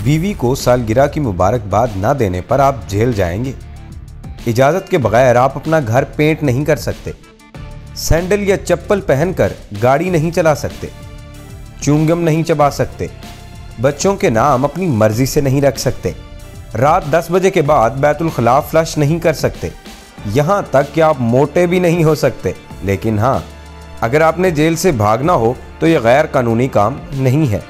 बीवी को सालगिरह की मुबारकबाद ना देने पर आप जेल जाएंगे। इजाज़त के बगैर आप अपना घर पेंट नहीं कर सकते। सैंडल या चप्पल पहनकर गाड़ी नहीं चला सकते। च्युइंगम नहीं चबा सकते। बच्चों के नाम अपनी मर्जी से नहीं रख सकते। रात 10 बजे के बाद बैतुल खला फ्लश नहीं कर सकते। यहाँ तक कि आप मोटे भी नहीं हो सकते। लेकिन हाँ, अगर आपने जेल से भागना हो तो यह गैर कानूनी काम नहीं है।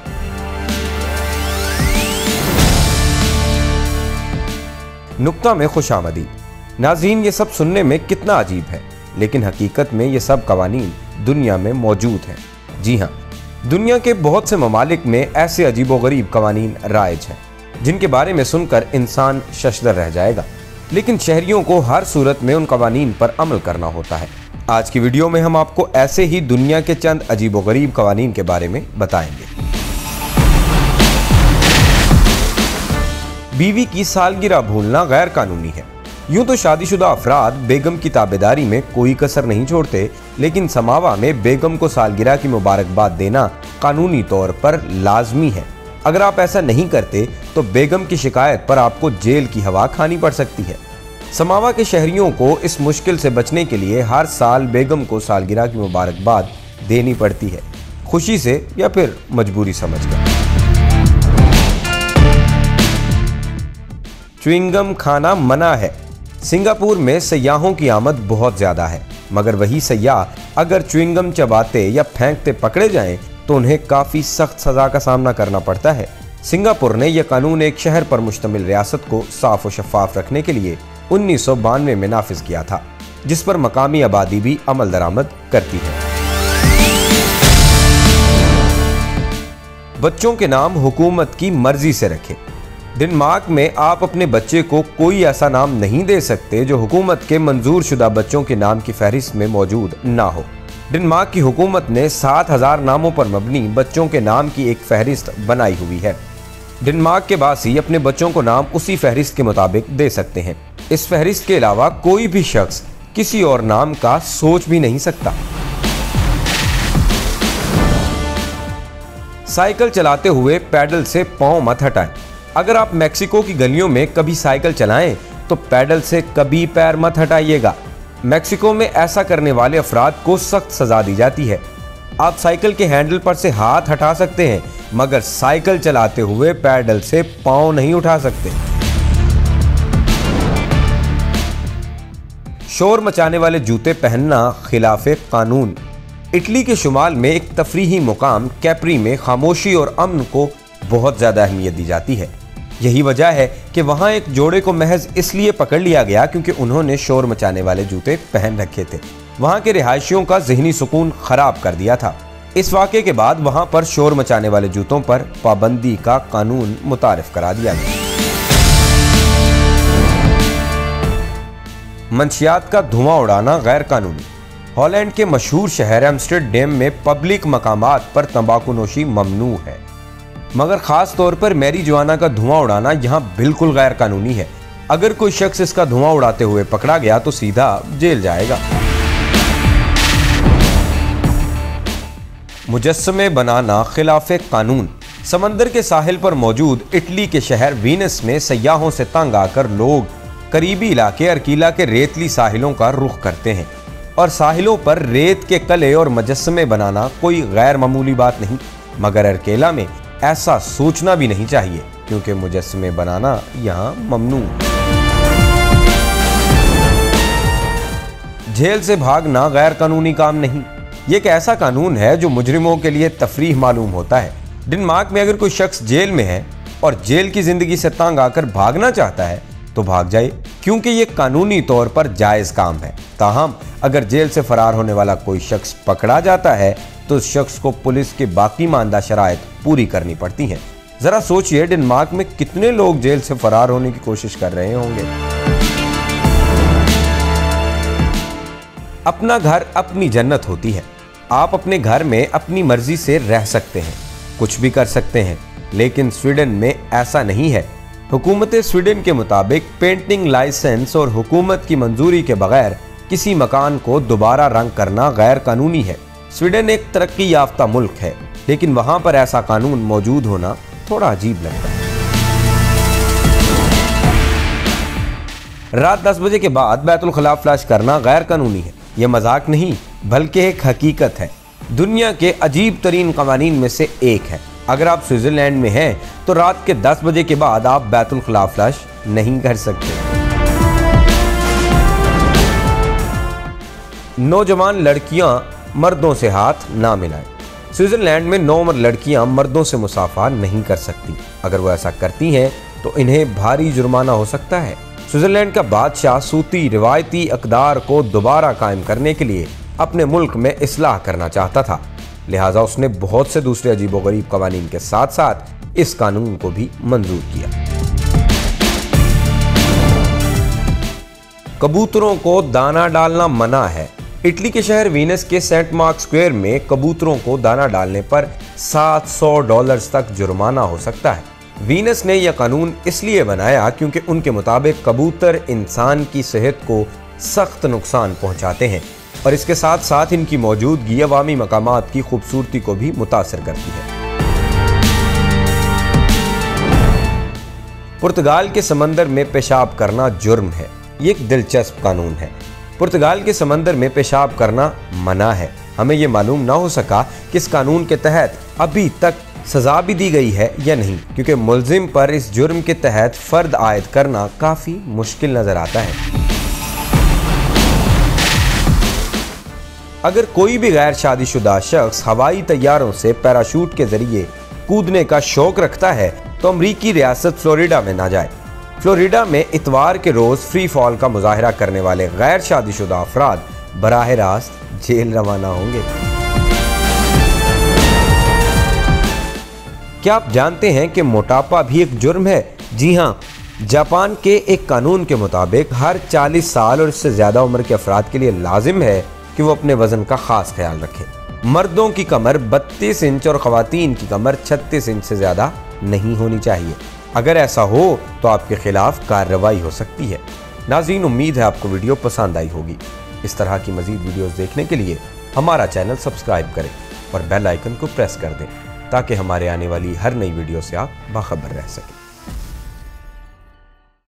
नुक्ता में खुशामदीद। नाज़रीन, ये सब सुनने में कितना अजीब है, लेकिन हकीकत में ये सब कवानीन दुनिया में मौजूद हैं। जी हाँ, दुनिया के बहुत से ममालिक में ऐसे अजीबोगरीब कवानीन राइज हैं जिनके बारे में सुनकर इंसान शशदर रह जाएगा, लेकिन शहरियों को हर सूरत में उन कवानीन पर अमल करना होता है। आज की वीडियो में हम आपको ऐसे ही दुनिया के चंद अजीबोगरीब कवानीन के बारे में बताएंगे। बीवी की सालगिरह भूलना गैर कानूनी है। यूं तो शादीशुदा अफराद बेगम की ताबेदारी में कोई कसर नहीं छोड़ते, लेकिन समावा में बेगम को सालगिरह की मुबारकबाद देना कानूनी तौर पर लाजमी है। अगर आप ऐसा नहीं करते तो बेगम की शिकायत पर आपको जेल की हवा खानी पड़ सकती है। समावा के शहरियों को इस मुश्किल से बचने के लिए हर साल बेगम को सालगिरह की मुबारकबाद देनी पड़ती है, खुशी से या फिर मजबूरी समझकर। च्युइंगम खाना मना है। सिंगापुर में सयाहों की आमद बहुत ज्यादा है, मगर वही सयाह अगर च्युइंगम चबाते या फेंकते पकड़े जाएं तो उन्हें काफी सख्त सजा का सामना करना पड़ता है। सिंगापुर ने यह कानून एक शहर पर मुश्तमिल रियासत को साफ और शफाफ रखने के लिए 1992 में नाफिज किया था, जिस पर मकामी आबादी भी अमल दरामद करती है। बच्चों के नाम हुकूमत की मर्जी से रखें। डेनमार्क में आप अपने बच्चे को कोई ऐसा नाम नहीं दे सकते जो हुकूमत के मंजूर शुदा बच्चों के नाम की फहरिस्त में मौजूद ना हो। डेनमार्क की हुकूमत ने 7000 नामों पर मबनी बच्चों के नाम की एक फहरिस्त बनाई हुई है। डेनमार्क के बासी अपने बच्चों को नाम उसी फहरिस्त के मुताबिक दे सकते हैं। इस फहरिस्त के अलावा कोई भी शख्स किसी और नाम का सोच भी नहीं सकता। साइकिल चलाते हुए पैडल से पांव मत हटाएं। अगर आप मेक्सिको की गलियों में कभी साइकिल चलाएं तो पैडल से कभी पैर मत हटाइएगा। मेक्सिको में ऐसा करने वाले अफराद को सख्त सजा दी जाती है। आप साइकिल के हैंडल पर से हाथ हटा सकते हैं, मगर साइकिल चलाते हुए पैडल से पांव नहीं उठा सकते। शोर मचाने वाले जूते पहनना खिलाफे कानून। इटली के शुमाल में एक तफरीही मुकाम कैप्री में खामोशी और अमन को बहुत ज्यादा अहमियत दी जाती है। यही वजह है कि वहां एक जोड़े को महज इसलिए पकड़ लिया गया क्योंकि उन्होंने शोर मचाने वाले जूते पहन रखे थे। वहां के रिहायशियों का ज़हनी सुकून खराब कर दिया था। इस वाक़े के बाद वहां पर शोर मचाने वाले जूतों पर पाबंदी का कानून मुतारिफ करा दिया गया। मंशियात का धुआं उड़ाना गैर कानूनी। हॉलैंड के मशहूर शहर एम्स्टर्डम में पब्लिक मकामात पर तंबाकू नोशी ममनू है, मगर खास तौर पर मैरिजुआना का धुआं उड़ाना यहाँ बिल्कुल गैर कानूनी है। अगर कोई शख्स इसका धुआं उड़ाते हुए पकड़ा गया तो सीधा जेल जाएगा। मुजस्समे बनाना खिलाफे कानून। समंदर के साहिल पर मौजूद इटली के शहर वीनस में सयाहों से तंग आकर लोग करीबी इलाके अर्कीला के रेतली साहिलों का रुख करते हैं, और साहिलों पर रेत के कले और मुजस्समे बनाना कोई गैर मामूली बात नहीं, मगर अर्केला में ऐसा सोचना भी नहीं चाहिए क्योंकि मुजस्समे बनाना यहाँ ममनू। जेल से भागना गैर कानूनी काम नहीं, ये एक ऐसा कानून है जो मुजरिमों के लिए तफरीह मालूम होता है। डेनमार्क में अगर कोई शख्स जेल में है और जेल की जिंदगी से तंग आकर भागना चाहता है तो भाग जाए, क्योंकि ये कानूनी तौर पर जायज काम है। ताहम अगर जेल से फरार होने वाला कोई शख्स पकड़ा जाता है तो उस शख्स को पुलिस के बाकी मानदा शराइत पूरी करनी पड़ती हैं। जरा सोचिए, डेनमार्क में कितने लोग जेल से फरार होने की कोशिश कर रहे होंगे। अपना घर अपनी जन्नत होती है। आप अपने घर में अपनी मर्जी से रह सकते हैं, कुछ भी कर सकते हैं, लेकिन स्वीडन में ऐसा नहीं है। हुकूमत स्वीडन के मुताबिक पेंटिंग लाइसेंस और हुकूमत की मंजूरी के बगैर किसी मकान को दोबारा रंग करना गैर कानूनी है। स्वीडन एक तरक्की याफ्ता मुल्क है, लेकिन वहां पर ऐसा कानून मौजूद होना थोड़ा अजीब लगता है। रात 10 बजे के बाद बैतुल खला फ्लश करना गैर कानूनी है। यह मजाक नहीं बल्कि एक हकीकत है। दुनिया के अजीब तरीन कवानीन में से एक है। अगर आप स्विट्जरलैंड में हैं तो रात के 10 बजे के बाद आप बैतुल खला फ्लश नहीं कर सकते। नौजवान लड़कियां मर्दों से हाथ ना मिलाएं। स्विट्जरलैंड में 9 उम्र लड़कियां मर्दों से मुसाफा नहीं कर सकती। अगर वो ऐसा करती हैं तो इन्हें भारी जुर्माना हो सकता है। स्विट्जरलैंड का बादशाह सूती रिवायती अक़दार को दोबारा कायम करने के लिए अपने मुल्क में इस्लाह करना चाहता था, लिहाजा उसने बहुत से दूसरे अजीबोगरीब कवानीन के साथ साथ इस कानून को भी मंजूर किया। कबूतरों को दाना डालना मना है। इटली के शहर वीनस के सेंट मार्क स्क्वायर में कबूतरों को दाना डालने पर $700 तक जुर्माना हो सकता है। वीनस ने यह कानून इसलिए बनाया क्योंकि उनके मुताबिक कबूतर इंसान की सेहत को सख्त नुकसान पहुंचाते हैं और इसके साथ साथ इनकी मौजूदगी अवामी मकामात की खूबसूरती को भी मुतासर करती है। पुर्तगाल के समंदर में पेशाब करना जुर्म है। ये एक दिलचस्प कानून है। पुर्तगाल के समंदर में पेशाब करना मना है। हमें यह मालूम ना हो सका कि इस कानून के तहत अभी तक सजा भी दी गई है या नहीं, क्योंकि मुल्जिम पर इस जुर्म के तहत फर्द आयद करना काफी मुश्किल नजर आता है। अगर कोई भी गैर शादीशुदा शख्स हवाई तैयारों से पैराशूट के जरिए कूदने का शौक रखता है तो अमरीकी रियासत फ्लोरिडा में ना जाए। फ्लोरिडा में इतवार के रोज फ्री फॉल का मुजाहरा करने वाले गैर शादीशुदा अफराद बराह रास्त जेल रवाना होंगे। क्या आप जानते हैं कि मोटापा भी एक जुर्म है? जी हाँ, जापान के एक कानून के मुताबिक हर 40 साल और इससे ज्यादा उम्र के अफराद के लिए लाजिम है कि वो अपने वजन का खास ख्याल रखें। मर्दों की कमर 32 इंच और खवातीन की कमर 36 इंच से ज्यादा नहीं होनी चाहिए। अगर ऐसा हो तो आपके खिलाफ कार्रवाई हो सकती है। नाज़रीन, उम्मीद है आपको वीडियो पसंद आई होगी। इस तरह की मजीद वीडियोस देखने के लिए हमारा चैनल सब्सक्राइब करें और बेल आइकन को प्रेस कर दें ताकि हमारे आने वाली हर नई वीडियो से आप बाखबर रह सकें।